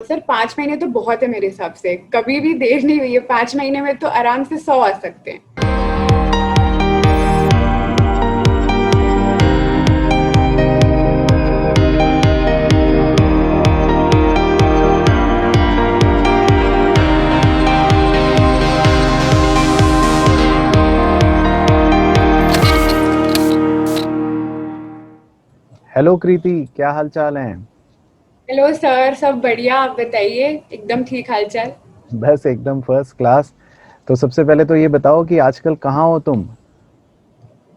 Sir 5 महीने तो बहुत है मेरे हिसाब से, कभी भी देर नहीं हुई है। 5 महीने में तो आराम से 100 आ सकते हैं। हेलो कृति, क्या हाल चाल है। हेलो सर, सब बढ़िया। आप बताइए। एकदम ठीक हालचाल। बस एकदम फर्स्ट क्लास। तो सबसे पहले तो ये बताओ कि आजकल कहाँ हो तुम।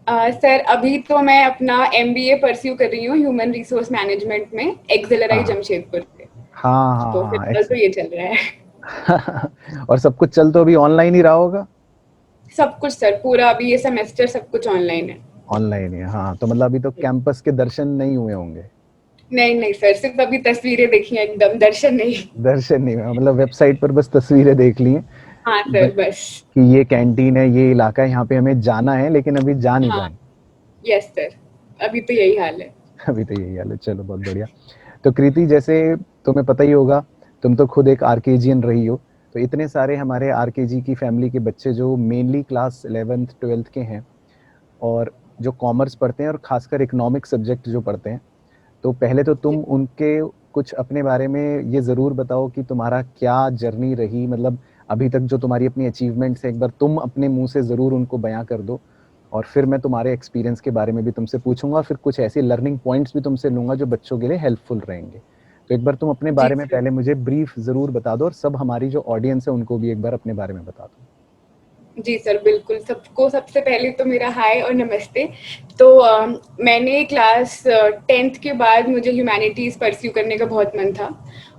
सर अभी तो मैं अपना एमबीए परस्यू कर रही हूँ ह्यूमन रिसोर्स मैनेजमेंट में, एक्सेलराई हाँ जमशेदपुर से। हाँ हाँ तो हाँ, फिलहाल तो ये चल रहा है। और सब कुछ चल तो अभी ऑनलाइन ही रहा होगा। सब कुछ सर, पूरा अभी ये सेमेस्टर सब कुछ ऑनलाइन है। ऑनलाइन ही है, हाँ, तो मतलब अभी तो कैंपस के दर्शन नहीं हुए होंगे। नहीं नहीं सर, सिर्फ अभी तस्वीरें देखी हैं, एकदम दर्शन नहीं। दर्शन नहीं हुए, मतलब वेबसाइट पर बस तस्वीरें देख ली हैं। हाँ ब- सर, बस। कि ये कैंटीन है, ये इलाका है, यहाँ पे हमें जाना है, लेकिन अभी जा नहीं हाँ। पाए। Yes sir. अभी तो यही हाल है। अभी तो यही हाल है, चलो बहुत बढ़िया। तो कृति, जैसे तुम्हें पता ही होगा, तुम तो खुद एक आरकेजियन रही हो। तो इतने सारे हमारे आरकेजी की फैमिली के बच्चे जो मेनली क्लास 11th 12th के हैं, और जो कॉमर्स पढ़ते हैं और खासकर इकोनॉमिक सब्जेक्ट जो पढ़ते हैं, तो पहले तो तुम उनके कुछ अपने बारे में ये ज़रूर बताओ कि तुम्हारा क्या जर्नी रही, मतलब अभी तक जो तुम्हारी अपनी अचीवमेंट्स है, एक बार तुम अपने मुंह से ज़रूर उनको बयां कर दो। और फिर मैं तुम्हारे एक्सपीरियंस के बारे में भी तुमसे पूछूंगा, फिर कुछ ऐसे लर्निंग पॉइंट्स भी तुमसे लूंगा जो बच्चों के लिए हेल्पफुल रहेंगे। तो एक बार तुम अपने जी बारे में सर। पहले मुझे ब्रीफ ज़रूर बता दो, और सब हमारी जो ऑडियंस है उनको भी एक बार अपने बारे में बता दो। जी सर, बिल्कुल। सबको सबसे पहले तो मेरा हाय और नमस्ते। तो मैंने क्लास 10th के बाद मुझे ह्यूमैनिटीज़ परस्यू करने का बहुत मन था।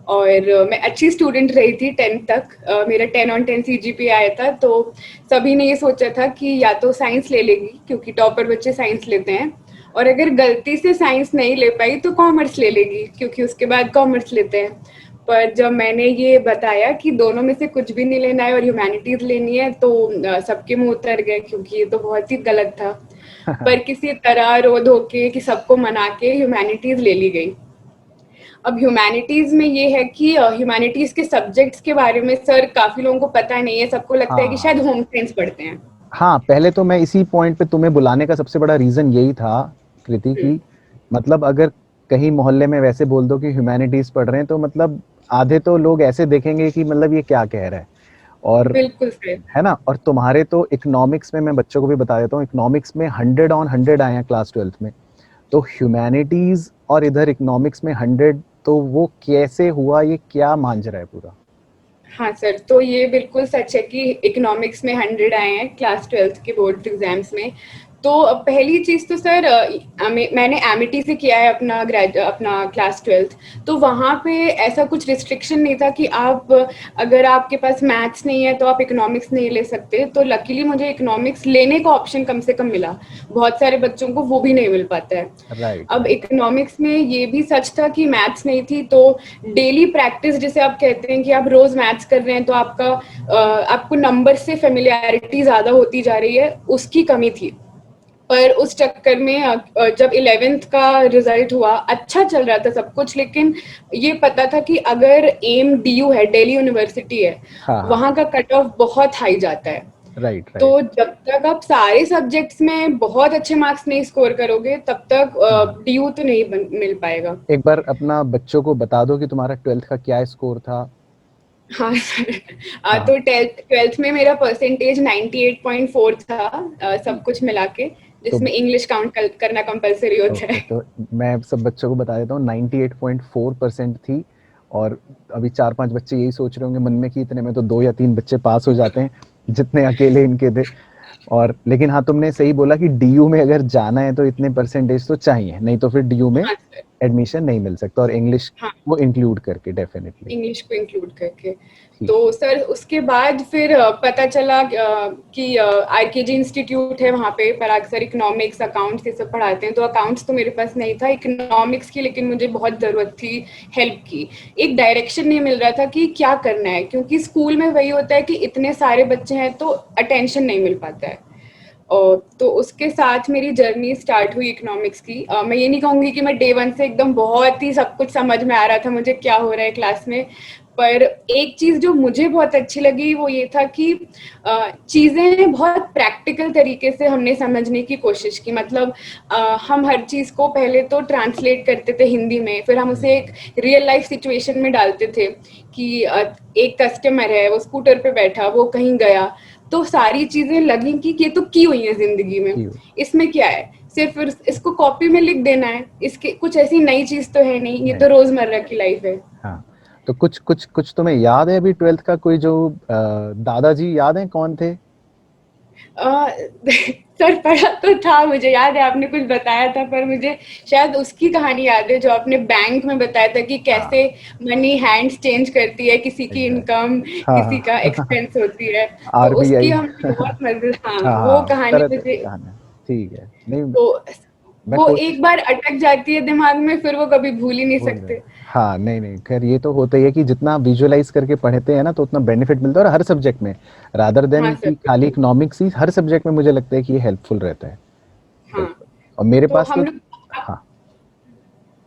और मैं अच्छी स्टूडेंट रही थी 10th तक। मेरा 10 ऑन 10 सीजीपीए आया था। तो सभी ने ये सोचा था कि या तो साइंस ले लेगी, क्योंकि टॉपर बच्चे साइंस लेते हैं। और अगर गलती से साइंस नहीं ले पाई तो कॉमर्स ले लेगी, क्योंकि उसके बाद कॉमर्स लेते हैं। पर जब मैंने ये बताया कि दोनों में से कुछ भी नहीं लेना है और ह्यूमैनिटीज लेनी है, तो सबके मुंह उतर गए, क्योंकि ये तो बहुत ही गलत था। पर किसी तरह रो धो के कि सबको मना के ह्यूमैनिटीज ले ली गई। अब ह्यूमैनिटीज में ये है कि ह्यूमैनिटीज के सब्जेक्ट्स के बारे में सर काफी लोगों को पता नहीं है। सबको लगता है कि हाँ शायद होम साइंस पढ़ते हैं। हाँ, पहले तो मैं इसी पॉइंट पे तुम्हें बुलाने का सबसे बड़ा रीजन यही था, कृति, हम्म, की मतलब अगर कहीं मोहल्ले में वैसे बोल दो कि ह्यूमैनिटीज पढ़ रहे हैं, तो मतलब आधे तो लोग ऐसे देखेंगे कि मतलब ये क्या कह रहा है। और बिल्कुल सर। है ना, और तुम्हारे तो इकोनॉमिक्स में, मैं बच्चों को भी बता देता हूँ, इकोनॉमिक्स में 100 ऑन 100 आए हैं क्लास 12th में। तो ह्यूमैनिटीज और इधर इकोनॉमिक्स में 100, तो वो कैसे हुआ, ये क्या मांझ रहा है पूरा। हाँ सर, तो ये बिल्कुल सच है कि इकोनॉमिक्स में 100 आए हैं क्लास 12th के बोर्ड एग्जाम्स में। तो पहली चीज़ तो सर, मैंने एमिटी से किया है अपना क्लास 12th। तो वहाँ पे ऐसा कुछ रिस्ट्रिक्शन नहीं था कि आप, अगर आपके पास मैथ्स नहीं है तो आप इकोनॉमिक्स नहीं ले सकते। तो लकीली मुझे इकोनॉमिक्स लेने का ऑप्शन कम से कम मिला। बहुत सारे बच्चों को वो भी नहीं मिल पाता है। राइट अब राइट। इकोनॉमिक्स में ये भी सच था कि मैथ्स नहीं थी। तो डेली प्रैक्टिस जिसे आप कहते हैं कि आप रोज मैथ्स कर रहे हैं, तो आपको नंबर से फेमिलियरिटी ज्यादा होती जा रही है, उसकी कमी थी। पर उस चक्कर में जब 11th का रिजल्ट हुआ, अच्छा चल रहा था सब कुछ, लेकिन ये पता था कि अगर एम डीयू है, दिल्ली यूनिवर्सिटी है, हाँ हाँ। वहां का कट ऑफ बहुत हाई जाता है। राइट तो राइट। जब तक आप सारे सब्जेक्ट्स में बहुत अच्छे मार्क्स नहीं स्कोर करोगे, तब तक हाँ, डीयू तो नहीं मिल पाएगा। एक बार अपना बच्चों को बता दो कि तुम्हारा 12th का क्या स्कोर था। हाँ सर। हाँ। तो ट्वेल्थ में मेरा परसेंटेज 98.4 था, सब कुछ मिला के, तो जिसमें इंग्लिश काउंट करना कंपलसरी होता ओके, है। तो मैं सब बच्चों को बता देता हूँ, 98.4% थी। और अभी 4-5 बच्चे यही सोच रहे होंगे मन में कि इतने में तो 2 या 3 बच्चे पास हो जाते हैं, जितने अकेले इनके थे। और लेकिन हाँ, तुमने सही बोला कि डीयू में अगर जाना है तो इतने परसेंटेज तो चाहिए, नहीं तो फिर डीयू में हाँ सर। एडमिशन नहीं मिल सकता, और इंग्लिश हाँ, वो इंक्लूड करके डेफिनेटली। इंग्लिश को इंक्लूड करके। ठीक तो है। सर उसके बाद फिर पता चला कि आरकेजी इंस्टीट्यूट है वहाँ पे, पर अक्सर इकोनॉमिक्स अकाउंट्स ये सब पढ़ाते हैं। तो अकाउंट्स तो मेरे पास नहीं था, इकोनॉमिक्स की लेकिन मुझे बहुत ज़रूरत थी हेल्प की। एक डायरेक्शन नहीं मिल रहा था कि क्या करना है, क्योंकि स्कूल में वही होता है कि इतने सारे बच्चे हैं तो अटेंशन नहीं मिल पाता है। और तो उसके साथ मेरी जर्नी स्टार्ट हुई इकोनॉमिक्स की। मैं ये नहीं कहूँगी कि मैं डे वन से एकदम बहुत ही सब कुछ समझ में आ रहा था मुझे क्या हो रहा है क्लास में, पर एक चीज़ जो मुझे बहुत अच्छी लगी वो ये था कि चीज़ें बहुत प्रैक्टिकल तरीके से हमने समझने की कोशिश की। मतलब हम हर चीज़ को पहले तो ट्रांसलेट करते थे हिंदी में, फिर हम उसे एक रियल लाइफ सिचुएशन में डालते थे कि एक कस्टमर है, वो स्कूटर पे बैठा, वो कहीं गया, तो सारी चीज़ें लगी कि ये तो की हुई है ज़िंदगी में, इसमें क्या है, सिर्फ इसको कॉपी में लिख देना है, इसके कुछ ऐसी नई चीज़ तो है नहीं, ये तो रोज़मर्रा की लाइफ है। हाँ, तो कुछ कुछ कुछ तुम्हें याद है अभी 12th का कोई जो दादाजी याद है कौन थे? सर पढ़ा तो था, मुझे याद है आपने कुछ बताया था, पर मुझे शायद उसकी कहानी याद है जो आपने बैंक में बताया था कि कैसे मनी हैंड्स चेंज करती है, किसी की इनकम किसी का एक्सपेंस होती है, तो उसकी आरबीआई। हमने बहुत मजे, हाँ वो हाँ, कहानी तरह तरह मुझे, की कहानियां। ठीक है, नहीं तो मैं वो कोशिश एक बार अटक जाती है दिमाग में, फिर वो कभी भूल ही नहीं बोल रहे सकते। हाँ, नहीं नहीं, खैर ये तो होता ही है कि जितना विजुअलाइज करके पढ़ते हैं ना तो उतना बेनिफिट मिलता है, और हर सब्जेक्ट में, रादर हाँ देन सर कि खाली बिल्कुल। इकोनॉमिक्स ही, हर सब्जेक्ट में मुझे लगता है कि ये हेल्पफुल रहता है। हाँ, बिल्कुल। और मेरे तो पास तो हम लोग हाँ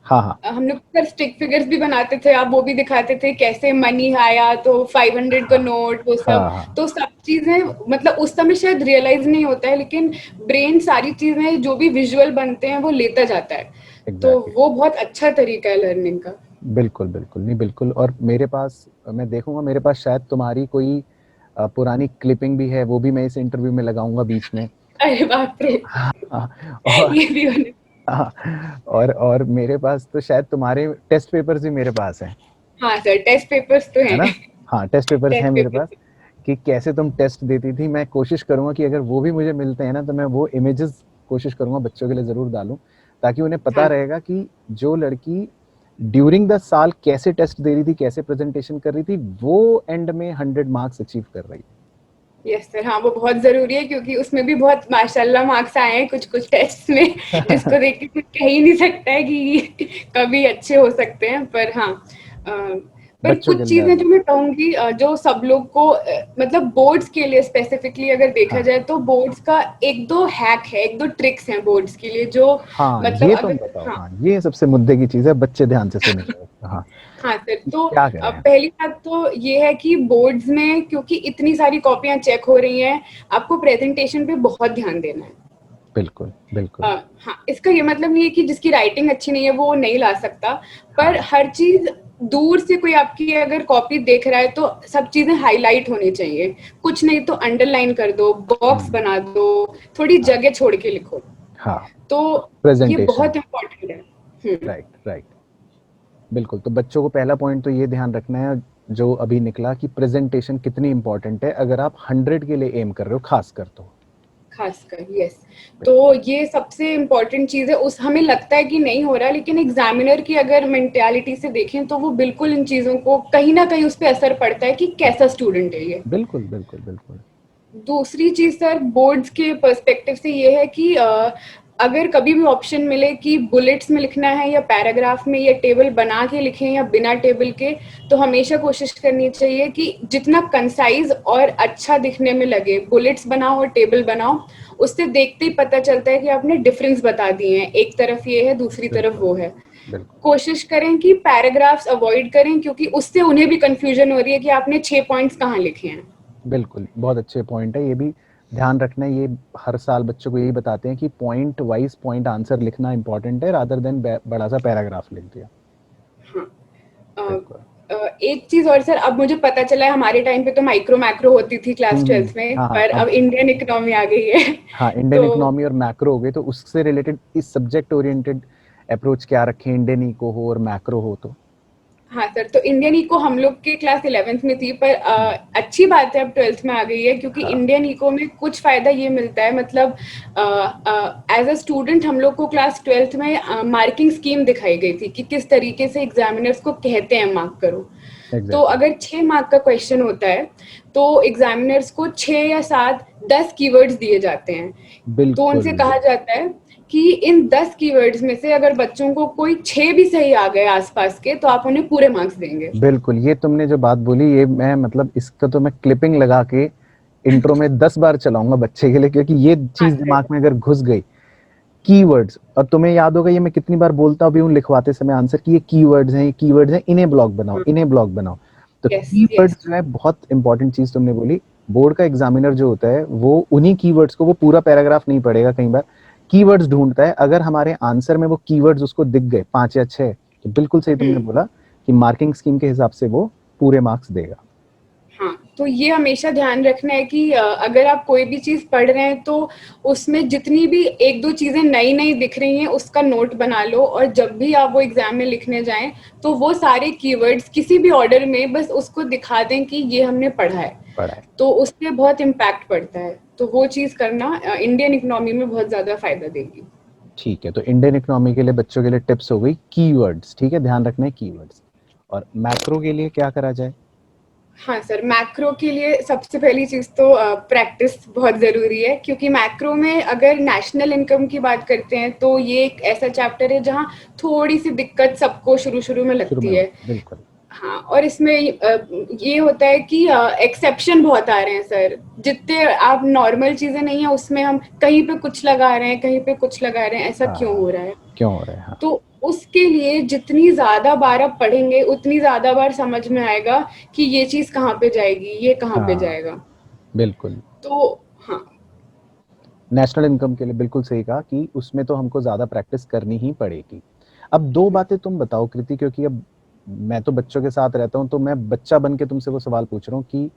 हाँ हाँ हम लोग सर स्टिक फिगर्स भी बनाते थे, आप वो भी दिखाते थे कैसे मनी आया, तो 500 का हाँ नोट, वो सब, हाँ हाँ, तो सब चीजें मतलब उस समय शायद रियलाइज नहीं होता है, लेकिन ब्रेन सारी चीजें जो भी विजुअल बनते हैं वो लेता जाता है, तो एग्जैक्टली। वो बहुत अच्छा तरीका है लर्निंग का। बिल्कुल बिल्कुल, नहीं बिल्कुल, और मेरे पास, मैं देखूंगा मेरे पास शायद तुम्हारी कोई पुरानी क्लिपिंग भी है, वो भी मैं इस इंटरव्यू में लगाऊंगा बीच में। अरे बाप रे, हाँ, और ये भी होने। हाँ, और मेरे पास तो शायद तुम्हारे टेस्ट पेपर्स भी मेरे पास हैं, हाँ सर, टेस्ट पेपर्स तो है हैं। ना? हाँ, टेस्ट पेपर्स हैं टेस्ट मेरे पास, पेपर्स। कि कैसे तुम टेस्ट देती थी। मैं कोशिश करूंगा कि अगर वो भी मुझे मिलते हैं ना तो मैं वो इमेजेस कोशिश करूंगा बच्चों के लिए जरूर डालूं, ताकि उन्हें पता हाँ रहेगा कि जो लड़की ड्यूरिंग द साल कैसे टेस्ट दे रही थी, कैसे प्रेजेंटेशन कर रही थी, वो एंड में 100 मार्क्स अचीव कर रही यस सर, हाँ वो बहुत ज़रूरी है, क्योंकि उसमें भी बहुत माशाल्लाह मार्क्स आए हैं कुछ कुछ टेस्ट में, जिसको देख के कुछ कह ही नहीं सकता है कि कभी अच्छे हो सकते हैं, पर हाँ पर बच्चों के कुछ अंदर। चीज़ें जो मैं कहूँगी जो सब लोग को मतलब बोर्ड्स के लिए स्पेसिफिकली अगर देखा हाँ जाए, तो बोर्ड्स का एक दो हैक है, एक दो ट्रिक्स हैं बोर्ड्स के लिए, जो हाँ, मतलब ये तुम अगर, बताओ, हाँ हाँ ये सबसे मुद्दे की चीज है, बच्चे ध्यान से सुनेंगे। हाँ, हाँ सर, कि तो क्या करें। पहली बात तो ये है कि बोर्ड्स में क्योंकि इतनी सारी कॉपियां चेक हो रही हैं, आपको प्रेजेंटेशन पे बहुत ध्यान देना है। बिल्कुल बिल्कुल। हाँ, इसका ये मतलब नहीं है कि जिसकी राइटिंग अच्छी नहीं है वो नहीं ला सकता, पर हाँ हर चीज, दूर से कोई आपकी अगर कॉपी देख रहा है तो सब चीजें हाईलाइट होनी चाहिए, कुछ नहीं तो अंडरलाइन कर दो, बॉक्स हम्म, बना दो, थोड़ी हाँ जगह छोड़ के लिखो, हाँ, तो ये प्रेजेंटेशन। बहुत इम्पोर्टेंट है। राइट राइट, बिल्कुल। तो बच्चों को पहला पॉइंट तो ये ध्यान रखना है जो अभी निकला, कि प्रेजेंटेशन कितनी इंपॉर्टेंट है अगर आप 100 के लिए एम कर रहे हो, खास कर तो। खासकर यस, तो ये सबसे इम्पोर्टेंट चीज़ है, उस हमें लगता है कि नहीं हो रहा, लेकिन एग्जामिनर की अगर मेंटालिटी से देखें तो वो बिल्कुल इन चीज़ों को कहीं ना कहीं उस पर असर पड़ता है कि कैसा स्टूडेंट है ये। बिल्कुल बिल्कुल बिल्कुल। दूसरी चीज सर बोर्ड्स के पर्सपेक्टिव से ये है कि अगर कभी भी ऑप्शन मिले कि बुलेट्स में लिखना है या पैराग्राफ में, या टेबल बना के लिखें या बिना टेबल के, तो हमेशा कोशिश करनी चाहिए कि जितना कंसाइज और अच्छा दिखने में लगे, बुलेट्स बनाओ और टेबल बनाओ, उससे देखते ही पता चलता है कि आपने डिफरेंस बता दिए हैं, एक तरफ ये है दूसरी तरफ बिल्कुल वो है। बिल्कुल कोशिश करें कि पैराग्राफ्स अवॉइड करें, क्योंकि उससे उन्हें भी कंफ्यूजन हो रही है कि आपने 6 पॉइंट्स कहाँ लिखे हैं। बिल्कुल, बहुत अच्छे पॉइंट है ये भी, ध्यान रखना है ये। हर साल बच्चों को यही बताते हैं कि पॉइंट वाइज पॉइंट आंसर लिखना इंपॉर्टेंट है, रादर देन बड़ा सा पैराग्राफ लिख दिया। हाँ, बिल्कुल। एक चीज और सर, अब मुझे पता चला है हमारे टाइम पे तो माइक्रो मैक्रो होती थी क्लास ट्वेल्थ में, हाँ हाँ, पर अब अब इंडियन इकोनॉमी आ गई है। हाँ, इंडियन तो इकोनॉमी और मैक्रो हो गए, तो उससे रिलेटेड इस सब्जेक्ट ओरिएंटेड अप्रोच क्या रखें, इंडियन इको हो और मैक्रो हो तो। हाँ सर, तो इंडियन इको हम लोग के क्लास 11th में थी, पर अच्छी बात है अब ट्वेल्थ में आ गई है, क्योंकि हाँ इंडियन इको में कुछ फायदा ये मिलता है, मतलब एज अ स्टूडेंट हम लोग को क्लास ट्वेल्थ में मार्किंग स्कीम दिखाई गई थी कि किस तरीके से एग्जामिनर्स को कहते हैं मार्क करो। तो एग्जैक्टली। अगर 6 मार्क का क्वेश्चन होता है, तो एग्जामिनर्स को 6 या 7 10 कीवर्ड्स दिए जाते हैं, तो बिल्कुल उनसे कहा जाता है कि इन 10 कीवर्ड्स में से अगर बच्चों को कोई 6 भी सही आ गए आसपास के, तो आप उन्हें पूरे मार्क्स देंगे। बिल्कुल, ये तुमने जो बात बोली, ये मैं मतलब इसका तो मैं क्लिपिंग लगा के इंट्रो में 10 बार चलाऊंगा बच्चे के लिए, क्योंकि ये हाँ चीज सर। दिमाग में अगर घुस गई, कीवर्ड्स, और तुम्हें याद होगा ये मैं कितनी बार बोलता भी हूँ लिखवाते समय आंसर कि ये कीवर्ड्स हैं, ये कीवर्ड्स हैं, इन्हें ब्लॉक बनाओ, इन्हें ब्लॉक बनाओ। तो यस कीवर्ड्स यस। जो है बहुत इंपॉर्टेंट चीज तुमने बोली। बोर्ड का एग्जामिनर जो होता है वो उन्हीं कीवर्ड्स को, वो पूरा पैराग्राफ नहीं पढ़ेगा, कई बार कीवर्ड्स ढूंढता है। अगर हमारे आंसर में वो कीवर्ड्स उसको दिख गए 5 या 6, तो बिल्कुल सही तुमने बोला कि मार्किंग स्कीम के हिसाब से वो पूरे मार्क्स देगा। हाँ, तो ये हमेशा ध्यान रखना है कि अगर आप कोई भी चीज़ पढ़ रहे हैं तो उसमें जितनी भी 1-2 चीज़ें नई-नई दिख रही हैं उसका नोट बना लो, और जब भी आप वो एग्ज़ाम में लिखने जाएँ तो वो सारे कीवर्ड्स किसी भी ऑर्डर में बस उसको दिखा दें कि ये हमने पढ़ा है। पढ़ा है। तो उससे बहुत इम्पैक्ट पड़ता है। तो वो चीज़ करना इंडियन इकोनॉमी में बहुत ज़्यादा फ़ायदा देगी। ठीक है, तो इंडियन इकोनॉमी के लिए बच्चों के लिए टिप्स हो गई कीवर्ड्स, ठीक है, ध्यान रखना है कीवर्ड्स। और मैक्रो के लिए क्या करा जाए? हाँ सर, मैक्रो के लिए सबसे पहली चीज़ तो प्रैक्टिस बहुत ज़रूरी है, क्योंकि मैक्रो में अगर नेशनल इनकम की बात करते हैं तो ये एक ऐसा चैप्टर है जहाँ थोड़ी-सी दिक्कत सबको शुरू-शुरू में शुरू में लगती है। होता, बिल्कुल। हाँ, और इसमें ये होता है कि एक्सेप्शन बहुत आ रहे हैं सर। जितने आप नॉर्मल चीज़ें नहीं है उसमें हम कहीं पे कुछ लगा रहे हैं, कहीं पे कुछ लगा रहे हैं, ऐसा क्यों हाँ, हो रहा है? क्यों हो रहा है? हाँ, तो उसके लिए जितनी ज़्यादा बार आप पढ़ेंगे, उतनी ज़्यादा बार समझ में आएगा कि ये चीज़ कहाँ पे जाएगी, ये कहाँ पे हाँ, जाएगा। बिल्कुल। तो हाँ, नेशनल इनकम के लिए बिल्कुल सही कहा कि उसमें तो हमको ज़्यादा प्रैक्टिस करनी ही पड़ेगी। अब 2 बातें तुम बताओ कृति, क्योंकि अब मैं तो बच्चों के साथ रहता हूँ, तो मैं बच्चा बन के तुमसे वो सवाल पूछ रहा हूँ कि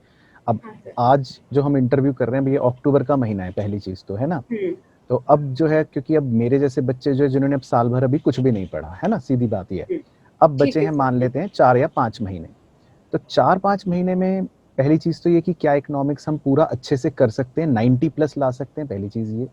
अब हाँ सर। आज जो हम इंटरव्यू कर रहे हैं, ये अक्टूबर का महीना है, पहली चीज़ तो, है ना? हुँ, तो अब जो है, क्योंकि अब मेरे जैसे बच्चे जो है जिन्होंने अब साल भर अभी कुछ भी नहीं पढ़ा, है ना? सीधी बात ये है। हुँ, अब बचे ठीक है हैं, सर। मान लेते हैं 4 या 5 महीने। तो 4-5 महीने में पहली चीज़ तो ये कि क्या इकोनॉमिक्स हम पूरा अच्छे से कर सकते हैं, 90 प्लस ला सकते हैं, पहली चीज़ ये।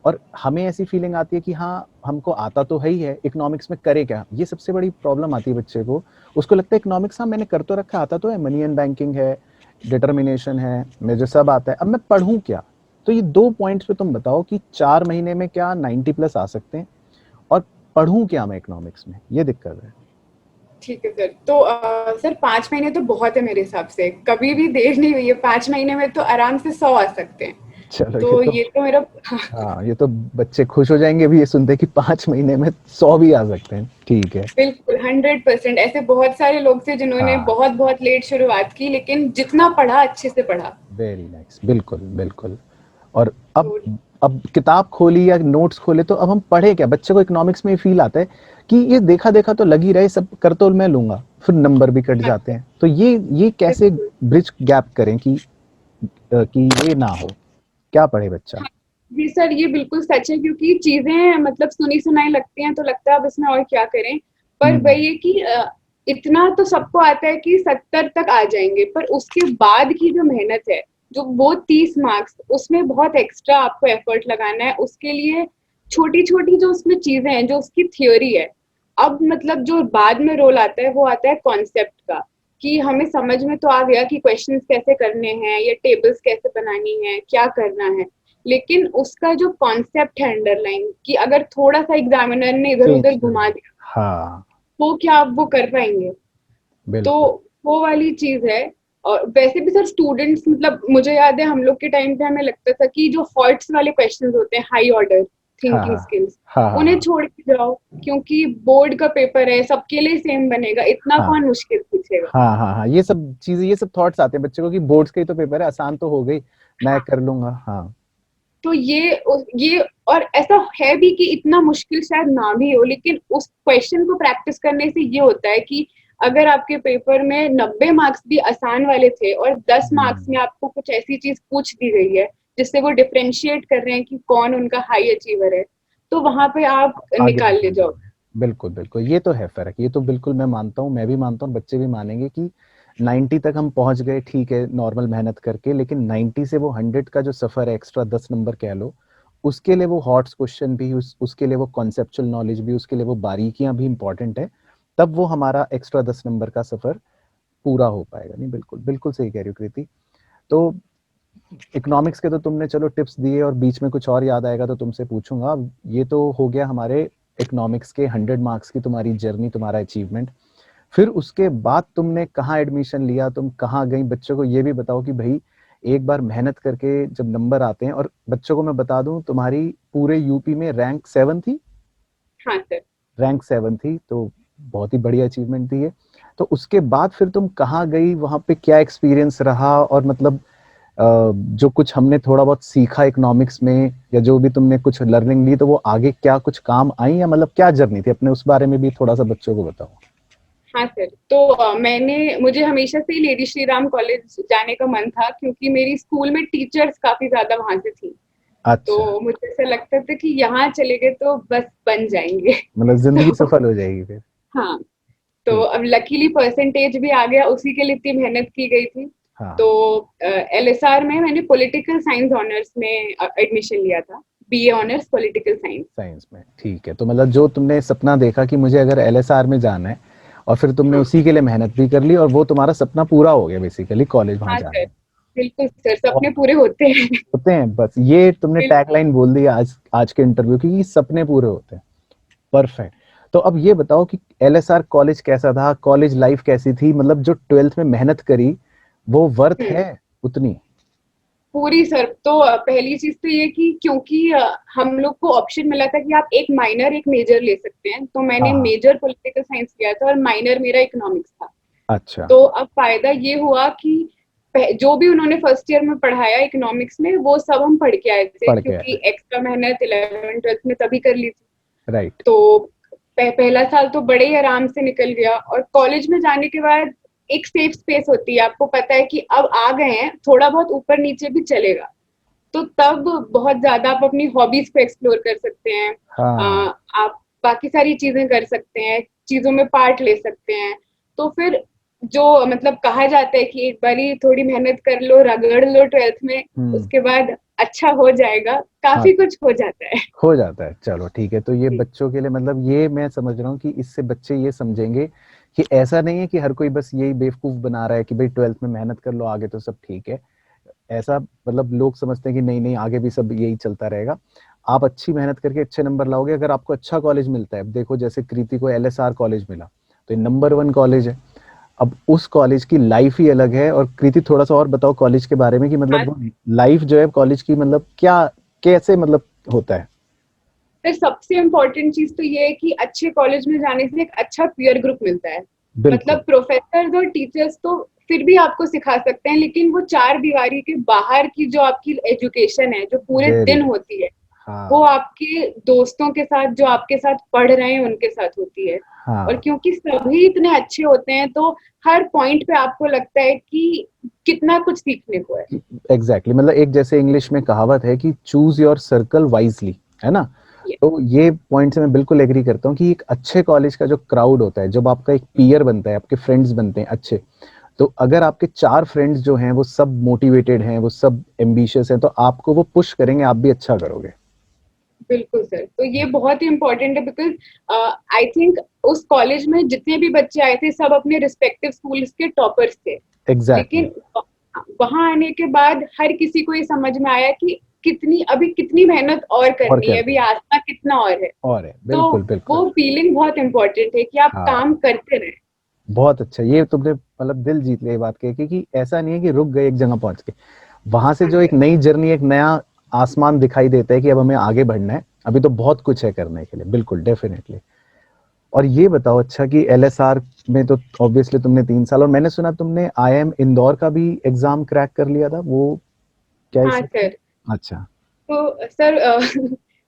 और हमें ऐसी फीलिंग आती है कि हाँ, हमको आता तो है ही है, इकोनॉमिक्स में करे क्या? ये सबसे बड़ी प्रॉब्लम आती है बच्चे को। उसको लगता है इकोनॉमिक्स हाँ, मैंने कर तो रखा, आता तो है, मनी एंड बैंकिंग है, डिटर्मिनेशन है, मुझे सब आता है, अब मैं पढ़ूँ क्या? तो ये 2 पॉइंट्स पे तुम बताओ कि 4 महीने में क्या 90 प्लस आ सकते हैं, और पढ़ूँ क्या मैं इकोनॉमिक्स में? ये दिक्कत है। ठीक है सर। तो सर 5 महीने तो बहुत है मेरे हिसाब से। कभी भी देर नहीं हुई है, 5 महीने में तो आराम से 100 आ सकते हैं। चलो तो ये तो मेरा हाँ, हाँ, ये तो बच्चे खुश हो जाएँगे अभी ये सुनते कि 5 महीने में 100 भी आ सकते हैं। ठीक है। बिल्कुल 100% ऐसे बहुत सारे लोग थे जिन्होंने हाँ, बहुत-बहुत लेट शुरुआत की, लेकिन जितना पढ़ा अच्छे से पढ़ा। वेरी नाइस, बिल्कुल, बिल्कुल। और तो अब किताब खोली या नोट्स खोले तो अब हम पढ़े क्या? बच्चे को इकोनॉमिक्स में ये फ़ील आता है कि ये देखा-देखा तो लग ही रहा है, सब कर तो मैं लूँगा, फिर नंबर भी कट हाँ, जाते हैं। तो ये कैसे बिल्कुल। ब्रिज गैप करें कि ये ना हो? क्या पढ़े बच्चा? हाँ, जी सर, ये बिल्कुल सच है, क्योंकि चीज़ें मतलब सुनी-सुनाई लगती हैं तो लगता है अब इसमें और क्या करें? पर हुँ, वही है कि इतना तो सबको आता है कि 70 तक आ जाएँगे, पर उसके बाद की जो मेहनत है, जो वो 30 मार्क्स, उसमें बहुत एक्स्ट्रा आपको एफर्ट लगाना है। उसके लिए छोटी-छोटी जो उसमें चीज़ें हैं, जो उसकी थ्योरी है, अब मतलब जो बाद में रोल आता है, वो आता है कॉन्सेप्ट का, कि हमें समझ में तो आ गया कि क्वेश्चंस कैसे करने हैं या टेबल्स कैसे बनानी है, क्या करना है। लेकिन उसका जो कॉन्सेप्ट है अंडरलाइन, कि अगर थोड़ा-सा एग्ज़ामिनर ने चेंज इधर-उधर कर घुमा दे। दिया, हाँ, तो क्या आप वो कर पाएँगे? तो बिल्कुल। वो वाली चीज़ है। और वैसे भी सर स्टूडेंट्स, मतलब मुझे याद है हम लोग के टाइम पे हमें लगता था कि जो हॉट्स वाले क्वेश्चंस होते हैं, हाई ऑर्डर हाँ, थिंकिंग हाँ। स्किल्स, हाँ, हाँ, उन्हें हाँ। छोड़ के जाओ, क्योंकि बोर्ड का पेपर है, सबके लिए सेम बनेगा, इतना हाँ, कौन मुश्किल पूछेगा। हाँ, हाँ, हाँ। ये सब चीज़ें, ये सब थॉट्स आते हैं बच्चे को कि बोर्ड्स का ही तो पेपर है, आसान तो हो गई, मैं हाँ, कर लूँगा। हाँ, तो ये और ऐसा है भी कि इतना मुश्किल शायद ना भी हो, लेकिन उस क्वेश्चन को प्रैक्टिस करने से ये होता है कि अगर आपके पेपर में 90 मार्क्स भी आसान वाले थे और 10 मार्क्स हुँ, में आपको कुछ ऐसी चीज पूछ दी गई है जिससे वो डिफरेंशिएट कर रहे हैं कि कौन उनका हाई अचीवर है, तो वहां पे आप आगे निकाल ले निकल जाओ। जाओगे। बिल्कुल, बिल्कुल, ये तो है फ़र्क, ये तो बिल्कुल मैं मानता हूँ, मैं भी मानता हूँ, बच्चे भी मानेंगे कि 90 तक हम पहुँच गए, ठीक है, नॉर्मल मेहनत करके, लेकिन 90 से वो 100 का जो सफ़र है, एक्स्ट्रा 10 नंबर कह लो, उसके लिए वो हॉट्स क्वेश्चन भी, उसके लिए वो कॉन्सेप्चुअल नॉलेज भी, उसके लिए वो बारीकियाँ भी इम्पोर्टेंट है, तब वो हमारा एक्स्ट्रा 10 नंबर का सफ़र पूरा हो पाएगा। नहीं, बिल्कुल, बिल्कुल सही कह रही हो कृति। तो इकोनॉमिक्स के तो तुमने चलो टिप्स दिए, और बीच में कुछ और याद आएगा तो तुमसे पूछूंगा। ये तो हो गया हमारे इकोनॉमिक्स के 100 मार्क्स की तुम्हारी जर्नी, तुम्हारा अचीवमेंट। फिर उसके बाद तुमने कहाँ एडमिशन लिया, तुम कहाँ गई? बच्चों को ये भी बताओ कि भाई एक बार मेहनत करके जब नंबर आते हैं, और बच्चों को मैं बता दूं तुम्हारी पूरे यूपी में रैंक 7 थी। हाँ सर। रैंक 7 थी, तो बहुत ही बढ़िया अचीवमेंट थी ये। तो उसके बाद फिर तुम कहाँ गई, वहां पे क्या एक्सपीरियंस रहा, और मतलब जो कुछ हमने थोड़ा बहुत सीखा इकोनॉमिक्स में, या जो भी तुमने कुछ लर्निंग ली, तो वो आगे क्या कुछ काम आई, या मतलब क्या जर्नी थी अपने, उस बारे में भी थोड़ा सा बच्चों को बताओ। हाँ सर, तो मुझे हमेशा से ही लेडी श्री राम कॉलेज जाने का मन था, क्योंकि मेरी स्कूल में टीचर्स काफी ज्यादा वहां से थी। अच्छा, तो मुझे ऐसा लगता था कि यहाँ चले गए तो बस बन जाएंगे। मतलब जिंदगी तो सफल हो जाएगी फिर। हाँ, तो ठीक। अब लकीली परसेंटेज भी आ गया, उसी के लिए इतनी मेहनत की गई थी। तो हाँ, एलएसआर में मैंने पॉलिटिकल साइंस ऑनर्स में एडमिशन लिया था, BA honours political science. Science में ठीक है। तो मतलब जो तुमने सपना देखा कि मुझे अगर एलएसआर में जाना है, और फिर तुमने हाँ उसी के लिए मेहनत भी कर ली, और वो तुम्हारा सपना पूरा हो गया बेसिकली, कॉलेज वहां हाँ जाना सर, है। बिल्कुल सर, सपने बहुत पूरे होते हैं। होते हैं, बस ये तुमने बिल्कुल। टैगलाइन बोल दी आज आज के इंटरव्यू की, कि सपने पूरे होते हैं। परफेक्ट। तो अब ये बताओ कि एलएसआर कॉलेज कैसा था, कॉलेज लाइफ कैसी थी, मतलब जो 12th में मेहनत करी वो वर्थ हम्म, है उतनी? पूरी सर। तो पहली चीज तो ये कि क्योंकि हम लोग को ऑप्शन मिला था कि आप एक माइनर एक मेजर ले सकते हैं, तो हाँ मैंने हाँ। मेजर पॉलिटिकल साइंस लिया था और माइनर मेरा इकोनॉमिक्स था। अच्छा। तो अब फायदा ये हुआ कि जो भी उन्होंने फर्स्ट ईयर में पढ़ाया इकोनॉमिक्स में, वो सब हम पढ़ के आए थे, पढ़ के क्योंकि आए। एक्स्ट्रा मेहनत 11 ट्वेल्थ में तभी कर ली थी। राइट। तो पहला साल तो बड़े ही आराम से निकल गया, और कॉलेज में जाने के बाद एक सेफ स्पेस होती है, आपको पता है कि अब आ गए हैं, थोड़ा बहुत ऊपर नीचे भी चलेगा। तो तब बहुत ज्यादा आप अपनी हॉबीज को एक्सप्लोर कर सकते हैं। हाँ। आप बाकी सारी चीजें कर सकते हैं, चीजों में पार्ट ले सकते हैं। तो फिर जो मतलब कहा जाता है कि एक बारी थोड़ी मेहनत कर लो, रगड़ लो ट्वेल्थ में, हम्म। उसके बाद अच्छा हो जाएगा, हाँ, काफी कुछ हो जाता है। हो जाता है। चलो ठीक है, तो ये जी। बच्चों के लिए, मतलब ये मैं समझ रहा हूँ कि इससे बच्चे ये समझेंगे कि ऐसा नहीं है कि हर कोई बस यही बेवकूफ बना रहा है कि भाई 12th में मेहनत कर लो, आगे तो सब ठीक है। ऐसा मतलब लोग समझते हैं कि नहीं नहीं, आगे भी सब यही चलता रहेगा। आप अच्छी मेहनत करके अच्छे नंबर लाओगे, अगर आपको अच्छा कॉलेज मिलता है, अब देखो जैसे कृति को एलएसआर कॉलेज मिला, तो ये नंबर 1 कॉलेज है। अब उस कॉलेज की लाइफ ही अलग है। और कृति थोड़ा सा और बताओ कॉलेज के बारे में, कि हाँ मतलब लाइफ जो है कॉलेज की, मतलब क्या कैसे मतलब होता है? सर, सबसे इम्पोर्टेंट चीज तो ये है कि अच्छे कॉलेज में जाने से एक अच्छा पीयर ग्रुप मिलता है। मतलब बिल्कुल। प्रोफेसर और टीचर्स तो फिर भी आपको सिखा सकते हैं, लेकिन वो चार दीवारी के बाहर की जो आपकी एजुकेशन है, जो पूरे वेरी दिन गुड। होती है, वो हाँ आपके दोस्तों के साथ, जो आपके साथ पढ़ रहे हैं, उनके साथ होती है। और हाँ। क्योंकि सभी इतने अच्छे होते हैं, तो हर पॉइंट पे आपको लगता है कि कितना कुछ सीखने को है। एग्जैक्टली, मतलब एक जैसे इंग्लिश में कहावत है कि चूज योर सर्कल वाइजली, है ना? ये तो ये पॉइंट से मैं बिल्कुल एग्री करता हूँ कि एक अच्छे कॉलेज का जो क्राउड होता है, जब आपका एक पीयर बनता है, आपके फ्रेंड्स बनते हैं अच्छे, तो अगर आपके 4 फ्रेंड्स जो हैं वो सब मोटिवेटेड हैं, वो सब एम्बिशियस हैं, तो आपको वो पुश करेंगे, आप भी अच्छा करोगे। बिल्कुल सर, तो ये बहुत ही इम्पोर्टेंट है, बिकॉज आई थिंक उस कॉलेज में जितने भी बच्चे आए थे, सब अपने रिस्पेक्टिव स्कूल्स के टॉपर्स थे। एग्जैक्टली। लेकिन वहां आने के बाद हर किसी को ये समझ में आया कि कितनी मेहनत और और करनी है, करनी अभी है। आसमा कितना और है। और है, तो बिल्कुल बिल्कुल। वो फीलिंग बहुत इम्पोर्टेंट है कि आप हाँ, काम करते रहे। बहुत अच्छा, ये तुमने मतलब दिल जीत लिया ये बात कह के, कि ऐसा नहीं है कि रुक गए एक जगह पहुंच के, वहां से हाँ जो एक सर। नई जर्नी, एक नया आसमान दिखाई देता है कि अब हमें आगे बढ़ना है, अभी तो बहुत कुछ है करने के लिए, बिल्कुल डेफिनेटली। और ये बताओ, अच्छा कि एलएसआर में तो ऑब्वियसली तुमने 3 साल, और मैंने सुना तुमने आईआईएम इंदौर का भी एग्जाम क्रैक कर लिया था, वो क्या हाँ इस? सर। अच्छा। तो सर उस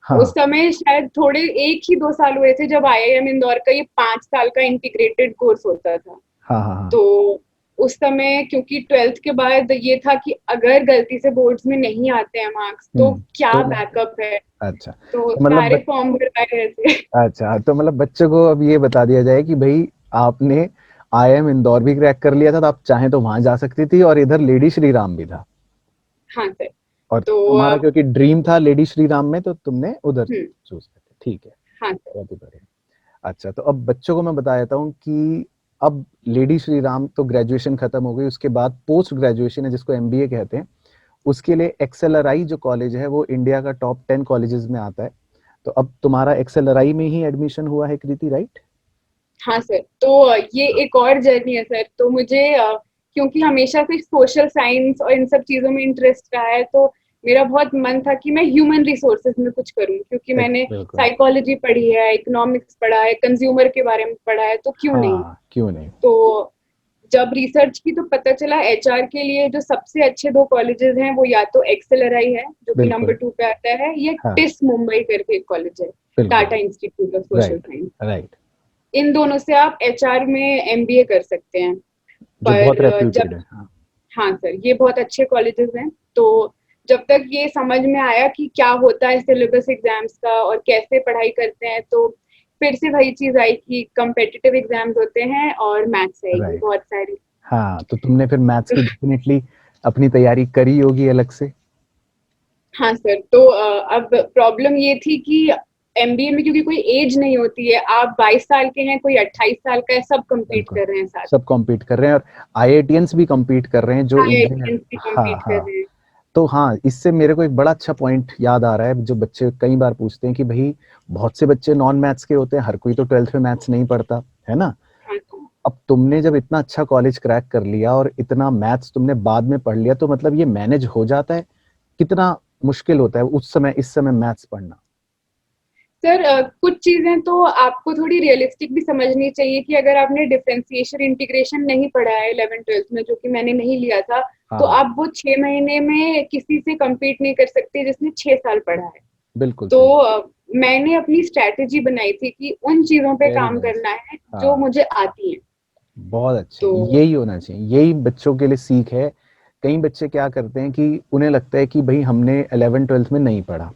हाँ समय शायद थोड़े 1 ही 2 साल हुए थे, जब आईआईएम इंदौर का ये 5 साल का इंटीग्रेटेड कोर्स होता था। हाँ हाँ। हाँ। तो उस समय क्योंकि ट्वेल्थ के बाद ये था कि अगर गलती से बोर्ड्स में नहीं आते हैं मार्क्स, तो क्या तो मतलब, बैकअप है। अच्छा तो तो मतलब सारे फॉर्म भरवाए गए थे। अच्छा, तो मतलब बच्चों को अब ये बता दिया जाए कि भाई आपने आईआईएम इंदौर भी क्रैक कर लिया था, तो आप चाहें तो वहां जा सकती थी, और इधर लेडी श्री राम भी था, हाँ सर। और तो तुम्हारा क्योंकि ड्रीम था लेडी श्री राम में, तो तुमने उधर हम्म, चूज कर, ठीक है। हाँ सर। बहुत ही बढ़िया। अच्छा, तो अब बच्चों को मैं बता देता हूँ कि अब लेडी श्री राम तो ग्रेजुएशन खत्म हो गई, उसके बाद पोस्ट ग्रेजुएशन है जिसको एमबीए कहते हैं। उसके लिए एक्सेलराई जो कॉलेज है वो इंडिया का टॉप 10 कॉलेजेस में आता है। तो अब तुम्हारा एक्सेलराई में ही एडमिशन हुआ है कृति, राइट? हाँ सर, तो ये एक और जर्नी है सर। तो मुझे क्योंकि हमेशा से सोशल साइंस और इन सब चीजों में इंटरेस्ट रहा है, तो मेरा बहुत मन था कि मैं ह्यूमन रिसोर्सेज में कुछ करूं, क्योंकि मैंने बिल्कुल। साइकोलॉजी पढ़ी है, इकोनॉमिक्स पढ़ा है, कंज्यूमर के बारे में पढ़ा है, तो क्यों नहीं। हाँ, क्यों नहीं। तो जब रिसर्च की तो पता चला एचआर के लिए जो सबसे अच्छे दो कॉलेजेस हैं वो या तो एक्सेलरआई है जो कि नंबर बिल्कुल। 2 पे आता है, या हाँ, टिस मुंबई करके एक कॉलेज है, बिल्कुल। Tata Institute of Social right, Science. Right. इन दोनों से आप एचआर में एमबीए कर सकते हैं। जो बहुत पर रेप्यूटेड जब, है। हाँ। हाँ सर, ये बहुत अच्छे कॉलेजेस हैं। तो जब तक ये समझ में आया कि क्या होता है सिलेबस एग्जाम्स का और कैसे पढ़ाई करते हैं, तो फिर से वही चीज आई कि कम्पिटिटिव एग्जाम्स होते हैं और मैथ्स आएगी राइट। बहुत सारी। हाँ, तो तुमने फिर मैथ्स की डेफिनेटली अपनी तैयारी करी होगी अलग से। हाँ सर, तो अब प्रॉब्लम ये थी कि एमबीए में क्योंकि कोई एज नहीं होती है, आप 22 साल के हैं, कोई 28 साल का है, सब कम्पीट बिल्कुल, कर रहे हैं साथ। सब कॉम्पीट कर रहे हैं और आईआईटियंस भी कॉम्पीट कर रहे हैं जो इंजीनियर। आईआईटियंस भी हाँ, कम्पीट कर हाँ। रहे हैं। तो हाँ, इससे मेरे को एक बड़ा अच्छा पॉइंट याद आ रहा है, जो बच्चे कई बार पूछते हैं कि भाई बहुत से बच्चे नॉन मैथ्स के होते हैं, हर कोई तो 12th में मैथ्स नहीं पढ़ता, है ना? हाँ सर। अब तुमने जब इतना अच्छा कॉलेज क्रैक कर लिया और इतना मैथ्स तुमने बाद में पढ़ लिया, तो मतलब ये मैनेज हो जाता है? कितना मुश्किल होता है उस समय, इस समय मैथ्स पढ़ना? सर कुछ चीजें तो आपको थोड़ी रियलिस्टिक भी समझनी चाहिए कि अगर आपने डिफरेंशिएशन इंटीग्रेशन नहीं पढ़ा है 11th-12th में, जो कि मैंने नहीं लिया था, तो हाँ, आप वो 6 महीने में किसी से compete नहीं कर सकते जिसने 6 साल पढ़ा है। बिल्कुल तो सही। मैंने अपनी स्ट्रैटेजी बनाई थी कि उन चीजों पे वेरी काम नाइस। करना है जो हाँ, मुझे आती हैं। बहुत अच्छे। तो यही होना चाहिए, यही बच्चों के लिए सीख है। कई बच्चे क्या करते हैं कि उन्हें लगता है कि भाई हमने 11th-12th में नहीं पढ़ा,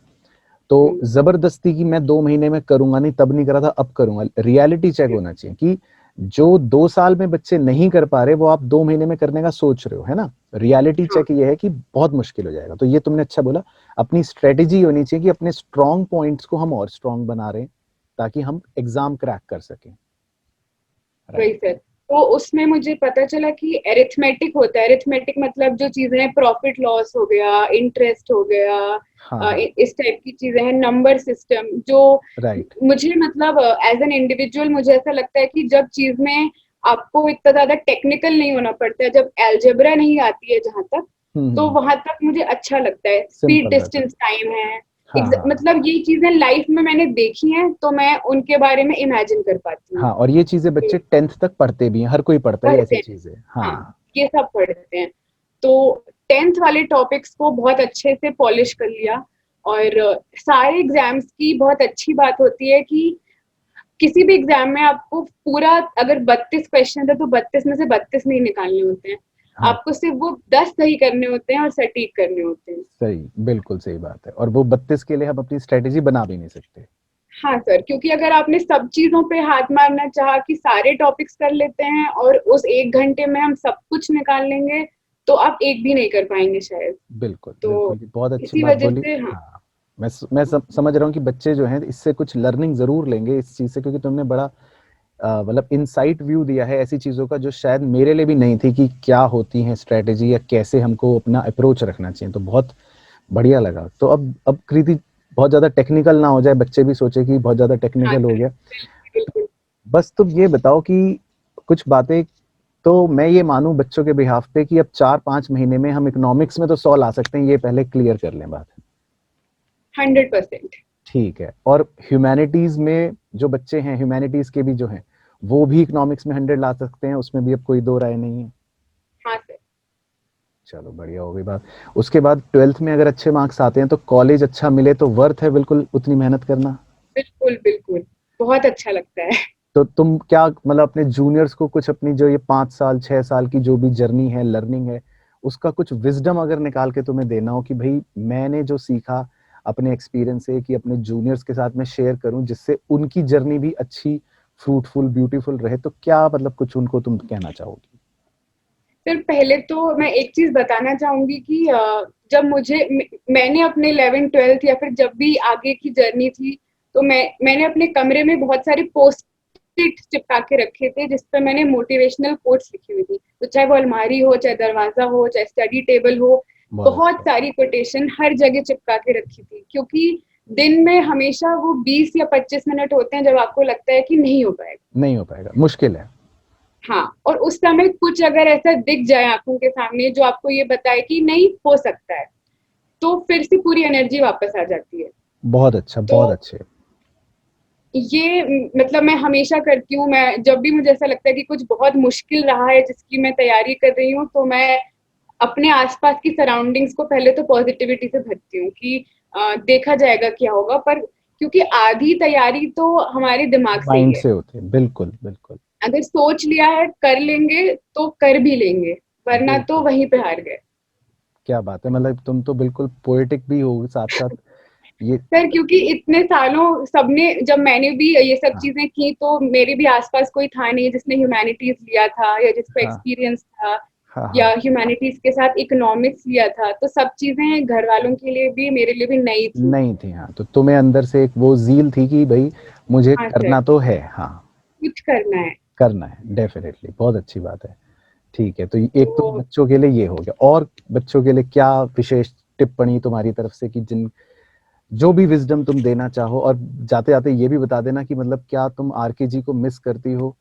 तो हम्म, जबरदस्ती की मैं 2 महीने में करूंगा नहीं, तब नहीं करा था अब करूंगा। रियलिटी चेक होना चाहिए कि जो 2 साल में बच्चे नहीं कर पा रहे वो आप 2 महीने में करने का सोच रहे हो, है ना? रियलिटी हाँ चेक ये है कि बहुत मुश्किल हो जाएगा। तो ये तुमने अच्छा बोला। अपनी स्ट्रेटेजी होनी चाहिए कि अपने स्ट्रॉन्ग पॉइंट्स को हम और स्ट्रॉन्ग बना रहे हैं, ताकि हम एग्जाम क्रैक कर सकें। वही राइट। सर। तो उसमें मुझे पता चला कि एरिथमेटिक होता है। एरिथमेटिक मतलब जो चीजें प्रॉफिट लॉस हो गया, इंटरेस्ट हो गया, हाँ, हाँ। इस टाइप की चीजें हैं, नंबर सिस्टम जो राइट। मुझे मतलब एज एन इंडिविजुअल मुझे ऐसा लगता है कि जब चीज में आपको इतना ज्यादा टेक्निकल नहीं होना पड़ता है, जब एल्जेब्रा नहीं आती है जहां तक, तो वहां तक मुझे अच्छा लगता है। स्पीड सिंपल रहता है। डिस्टेंस टाइम है, हाँ, हाँ। मतलब ये चीजें लाइफ में मैंने देखी हैं, तो मैं उनके बारे में इमेजिन कर पाती हूँ। हाँ, और ये चीजें बच्चे 10th तक पढ़ते भी हैं, हर कोई पढ़ता है ये पढ़ते ऐसी हैं, चीजें। हाँ, हाँ। ये सब पढ़ते हैं। तो 10th वाले टॉपिक्स को बहुत अच्छे से पॉलिश कर लिया। और सारे एग्जाम्स की बहुत अच्छी बात होती है कि किसी भी एग्जाम में आपको पूरा, अगर 32 क्वेश्चन है तो 32 में से 32 नहीं निकालने होते हैं। हाँ, आपको सिर्फ वो 10 सही करने होते हैं और सटीक करने होते हैं। सही, बिल्कुल सही बात है। और वो 32 के लिए हम अपनी स्ट्रेटेजी बना भी नहीं सकते। हाँ सर, क्योंकि अगर आपने सब चीजों पे हाथ मारना चाहा कि सारे टॉपिक्स कर लेते हैं और उस 1 घंटे में हम सब कुछ निकाल लेंगे, तो आप एक भी नहीं कर पाएंगे शायद। बिल्कुल, तो बिल्कुल, ये बहुत अच्छी इसी बात वजह बोली। से, हाँ। हाँ, मैं समझ रहा हूँ कि बच्चे जो हैं इससे कुछ लर्निंग ज़रूर लेंगे इस चीज़ से, क्योंकि तुमने बड़ा मतलब इनसाइट व्यू दिया है ऐसी चीज़ों का जो शायद मेरे लिए भी नहीं थी, कि क्या होती हैं स्ट्रैटेजी या कैसे हमको अपना अप्रोच रखना चाहिए। तो बहुत बढ़िया लगा। तो अब कृति, बहुत ज़्यादा टेक्निकल ना हो जाए, बच्चे भी सोचे कि बहुत ज़्यादा हाँ टेक्निकल हो सर, गया। बिल्कुल। बस तुम ये बताओ कि कुछ बातें, तो मैं ये मानूं बच्चों के बिहाफ पे कि अब 4-5 महीने में हम इकोनॉमिक्स में तो 100 ला सकते हैं, ये पहले क्लियर कर लें बात। 100%। ठीक है। और ह्यूमैनिटीज में जो बच्चे हैं, ह्यूमैनिटीज के भी जो हैं, वो भी इकोनॉमिक्स में 100 ला सकते हैं, उसमें भी अब कोई दो राय नहीं है। हाँ सर, चलो, बढ़िया हो गई बात। उसके बाद 12th में अगर अच्छे मार्क्स आते हैं तो कॉलेज अच्छा मिले तो वर्थ है बिल्कुल उतनी मेहनत करना। बिल्कुल बिल्कुल, बहुत अच्छा लगता है। तो तुम क्या मतलब अपने जूनियर्स को कुछ अपनी जो ये 5 साल 6 साल की जो भी जर्नी है, लर्निंग है, उसका कुछ विजडम अगर निकाल के तुम्हें देना हो कि भाई मैंने जो सीखा अपने एक्सपीरियंस से, कि अपने जूनियर्स के साथ मैं शेयर करूं जिससे उनकी जर्नी भी अच्छी, फ्रूटफुल, ब्यूटीफुल रहे, तो क्या मतलब कुछ उनको तुम कहना चाहोगी? सर पहले तो मैं एक चीज बताना चाहूंगी कि जब मैंने अपने 11th-12th या फिर जब भी आगे की जर्नी थी, तो मैंने अपने कमरे में बहुत सारे पोस्ट इट चिपका के रखे थे जिसपे मैंने मोटिवेशनल कोट्स लिखी हुई थी। तो चाहे वो अलमारी हो, चाहे दरवाजा हो, चाहे स्टडी टेबल हो, बहुत बहुत अच्छा। सारी कोटेशन हर जगह चिपका के रखी थी, क्योंकि दिन में हमेशा वो 20 या 25 मिनट होते हैं जब आपको लगता है कि नहीं हो पाएगा। नहीं हो पाएगा, मुश्किल है। हाँ, और उस समय कुछ अगर ऐसा दिख जाए आँखों के सामने जो आपको ये बताए कि नहीं हो सकता है, तो फिर से पूरी एनर्जी वापस आ जाती है। बहुत अच्छा, तो बहुत अच्छे। ये मतलब मैं हमेशा करती हूँ, मैं जब भी मुझे ऐसा लगता है कि कुछ बहुत मुश्किल रहा है जिसकी मैं तैयारी कर रही हूँ, तो मैं अपने आसपास की सराउंडिंग्स को पहले तो पॉजिटिविटी से भरती हूँ कि देखा जाएगा क्या होगा, पर क्योंकि आधी तैयारी तो हमारे दिमाग से ही माइंड है। से होते हैं, बिल्कुल बिल्कुल। अगर सोच लिया है कर लेंगे तो कर भी लेंगे, वरना तो बिल्कुल, वहीं पे हार गए। क्या बात है, मतलब तुम तो बिल्कुल पोएटिक भी हो साथ साथ ये। सर क्योंकि इतने सालों सबने, जब मैंने भी ये सब हाँ चीजें की तो मेरे भी आसपास कोई था नहीं जिसने ह्यूमैनिटीज लिया था या जिसको हाँ एक्सपीरियंस था, हाँ या हाँ। ह्यूमैनिटीज के साथ इकोनॉमिक्स लिया था, तो सब चीजें घर वालों के लिए भी मेरे लिए भी नई थी। नहीं थी, हाँ, तो तुम्हें अंदर से एक वो ज़ील थी कि भाई मुझे हाँ सर, करना तो है, हाँ, कुछ करना है। करना है, डेफिनेटली, बहुत अच्छी बात है। ठीक है, तो एक तो तो बच्चों के लिए ये हो गया, और बच्चों के लिए क्या विशेष टिप्पणी तुम्हारी तरफ से कि जिन जो भी विज़डम तुम देना चाहो, और जाते-जाते ये भी बता देना कि मतलब क्या तुम आरकेजी को मिस करती हो?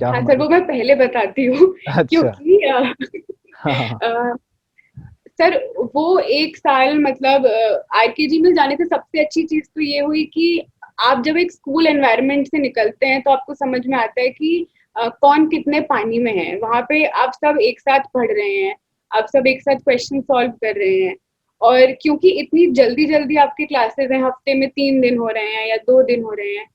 क्या हाँ सर, हमारी वो मैं पहले बताती हूँ अच्छा, क्योंकि हाँ, हाँ, अ, सर वो एक साल मतलब आरकेजी में जाने से सबसे अच्छी चीज तो ये हुई कि आप जब एक स्कूल एनवायरनमेंट से निकलते हैं तो आपको समझ में आता है कि कौन कितने पानी में है। वहां पे आप सब एक साथ पढ़ रहे हैं, आप सब एक साथ क्वेश्चन सॉल्व कर रहे हैं, और क्योंकि इतनी जल्दी जल्दी आपकी क्लासेस हैं, हफ्ते में 3 दिन हो रहे हैं या 2 दिन हो रहे हैं,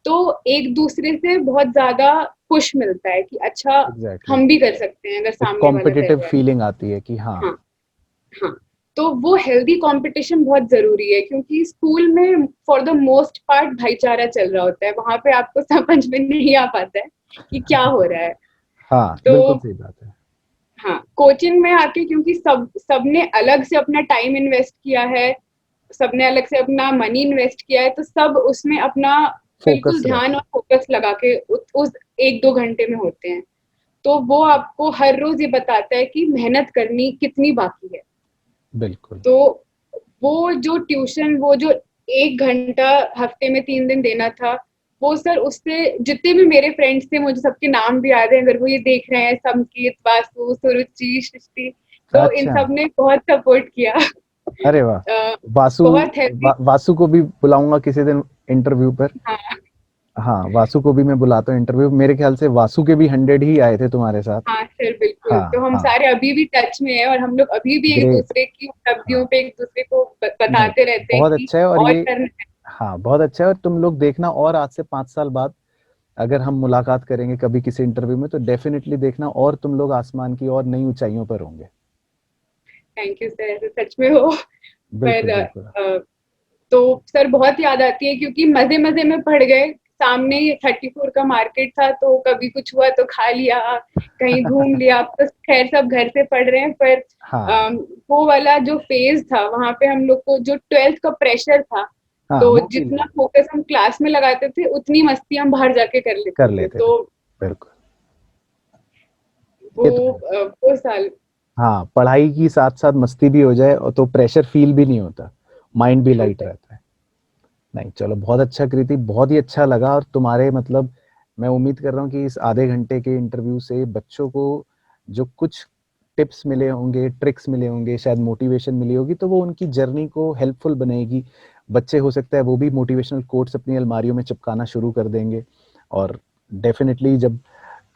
तो एक दूसरे से बहुत ज्यादा पुश मिलता है कि अच्छा एग्ज़ैक्टली, हम भी कर सकते हैं अगर एक सामने वाला कर कॉम्पिटिटिव रहा है। फीलिंग आती है कि हाँ, हाँ, हाँ, तो वो हेल्दी कंपटीशन बहुत जरूरी है क्योंकि स्कूल में फॉर द मोस्ट पार्ट भाईचारा चल रहा होता है, वहां पे आपको समझ में नहीं आ पाता है कि क्या हो रहा है। हाँ, तो बिल्कुल सही बात है। हाँ, कोचिंग में आके क्योंकि सबने अलग से अपना टाइम इन्वेस्ट किया है, सबने अलग से अपना मनी इन्वेस्ट किया है, तो सब उसमें अपना बिल्कुल फ़ोकस ध्यान रहता और है, फोकस लगा के उस 1-2 घंटे में होते हैं। तो वो आपको हर रोज ये बताता है कि मेहनत करनी कितनी बाकी है। बिल्कुल। तो वो जो ट्यूशन, वो जो 1 घंटा हफ्ते में 3 दिन देना था, वो सर उससे जितने भी मेरे फ्रेंड्स थे, मुझे सबके नाम भी याद है, अगर वो ये देख रहे हैं, समकीत, वासु, सुरुचि, सृष्टि, तो इन अच्छा, सब ने बहुत सपोर्ट किया। अरे वाह! अ, वासु, बहुत हेल्दी। वासु को भी बुलाऊँगा किसी दिन इंटरव्यू पर। हाँ, हाँ, वासु को भी मैं बुलाता हूँ इंटरव्यू, मेरे ख्याल से वासु के भी 100 ही आए थे तुम्हारे साथ। हाँ सर बिल्कुल, तो हाँ, हम हाँ, सारे अभी भी टच में हैं और हम लोग अभी भी एक ग्रेट। दूसरे की उपलब्धियों हाँ, पे एक दूसरे को नहीं, बताते रहते हैं बहुत कि अच्छा है, और और ये करना है। हाँ, बहुत अच्छा है, और तुम लोग देखना, और आज से 5 साल बाद अगर हम मुलाकात करेंगे कभी किसी इंटरव्यू में, तो डेफ़िनिटली देखना और तुम लोग आसमान की और नई ऊँचाइयों पर होंगे। थैंक यू सर, ऐसे सच में हो। पर बिल्कुल, बिल्कुल। तो सर बहुत याद आती है क्योंकि मजे मजे में पड़ गए। सामने ही 34 का मार्केट था, तो कभी कुछ हुआ तो खा लिया, कहीं घूम लिया। अब तो खैर सब घर से पढ़ रहे हैं, पर हाँ, वो वाला जो फेज था वहां पे हम लोग को जो 12th का प्रेशर था, हाँ, तो वो फ़ील जितना कर फोकस हम क्लास में लगाते थे उतनी मस्ती हम बाहर जाके कर लेते कर थे। लेते थे। तो बिल्कुल, वो ये तो है। वो साल। हाँ, पढ़ाई की साथ-साथ मस्ती भी हो जाए और तो प्रेशर फ़ील भी नहीं होता, माइंड भी हाँ लाइट सर। रहता है। नहीं, चलो बहुत अच्छा कृति, बहुत ही अच्छा लगा, और तुम्हारे मतलब मैं उम्मीद कर रहा हूँ कि इस आधे घंटे के इंटरव्यू से बच्चों को जो कुछ टिप्स मिले होंगे, ट्रिक्स मिले होंगे, शायद मोटिवेशन मिली होगी, तो वो उनकी जर्नी को हेल्पफुल बनेगी। बच्चे हो सकता है वो भी मोटिवेशनल कोट्स अपनी अलमारियों में चिपकाना शुरू कर देंगे, और डेफ़िनिटली जब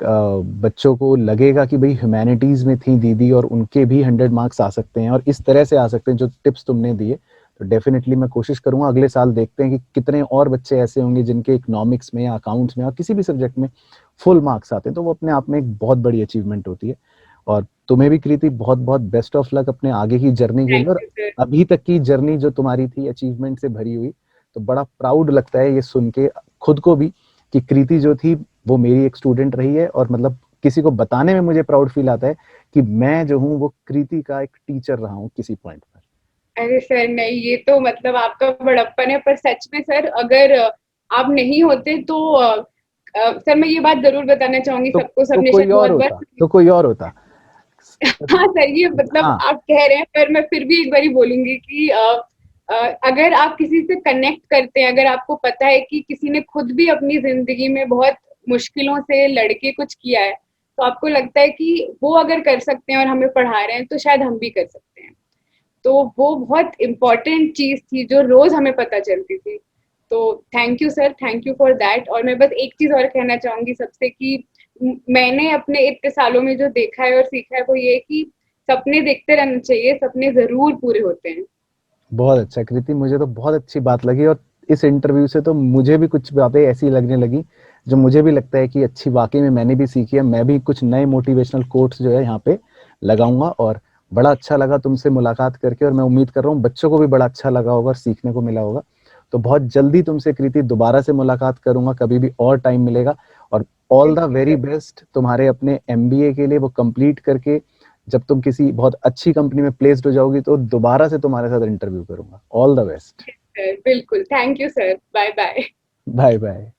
बच्चों को लगेगा कि भई ह्यूमैनिटीज़ में थी दीदी और उनके भी 100 मार्क्स आ सकते हैं और इस तरह से आ सकते हैं जो टिप्स तुमने दिए, तो डेफ़िनिटली मैं कोशिश करूँगा अगले साल देखते हैं कि कितने और बच्चे ऐसे होंगे जिनके इकोनॉमिक्स में या अकाउंट्स में या किसी भी सब्जेक्ट में फुल मार्क्स आते हैं, तो वो अपने आप में एक बहुत बड़ी अचीवमेंट होती है। और तुम्हें भी कृति बहुत-बहुत बेस्ट ऑफ लक अपने आगे की जर्नी के लिए, थैंक और यू सर। अभी तक की जर्नी जो तुम्हारी थी अचीवमेंट से भरी हुई, तो बड़ा प्राउड लगता है ये सुन के खुद को भी कि कृति जो थी वो मेरी एक स्टूडेंट रही है, और मतलब किसी को बताने में मुझे प्राउड फील आता है कि मैं जो हूँ वो कृति का एक टीचर रहा हूँ किसी पॉइंट पर। अरे सर नहीं, ये तो मतलब आपका बड़प्पन है, पर सच में सर अगर आप नहीं होते तो सर मैं ये बात जरूर बताना चाहूंगी सबको, तो सबने कोई शायद और बहुत बार। होता, तो कोई और होता। हाँ सर, ये मतलब हाँ, आप कह रहे हैं, पर मैं फिर भी एक बारी बोलूंगी कि अगर आप किसी से कनेक्ट करते हैं, अगर आपको पता है कि किसी ने खुद भी अपनी जिंदगी में बहुत मुश्किलों से लड़के कुछ किया है, तो आपको लगता है कि वो अगर कर सकते हैं और हमें पढ़ा रहे हैं, तो शायद हम भी कर सकते हैं। तो वो बहुत इम्पोर्टेंट चीज़ थी जो रोज़ हमें पता चलती थी। तो thank you sir, thank you for that. और मैं बस एक चीज़ और कहना चाहूँगी सबसे कि मैंने अपने इतने सालों में जो देखा है और सीखा है वो ये है कि सपने देखते रहना चाहिए, सपने ज़रूर पूरे होते हैं। बहुत अच्छा कृति, मुझे तो बहुत अच्छी बात लगी, और इस इंटरव्यू से तो मुझे भी कुछ बातें ऐसी लगने लगी जो मुझे भी लगता है कि अच्छी, वाकई में मैंने भी सीखी है। मैं भी कुछ नए मोटिवेशनल कोट्स जो है यहाँ पे लगाऊंगा। और बड़ा अच्छा लगा तुमसे मुलाकात करके, और मैं उम्मीद कर रहा हूँ बच्चों को भी बड़ा अच्छा लगा होगा और सीखने को मिला होगा। तो बहुत जल्दी तुमसे कृति दोबारा से मुलाकात करूंगा, कभी भी और टाइम मिलेगा। और ऑल द बिल्कुल वेरी सर। बेस्ट तुम्हारे अपने एमबीए के लिए, वो कंप्लीट करके जब तुम किसी बहुत अच्छी कंपनी में प्लेस्ड हो जाओगी तो दोबारा से तुम्हारे साथ इंटरव्यू करूंगा। All the best. सर बिल्कुल, thank you sir, bye bye. Bye bye.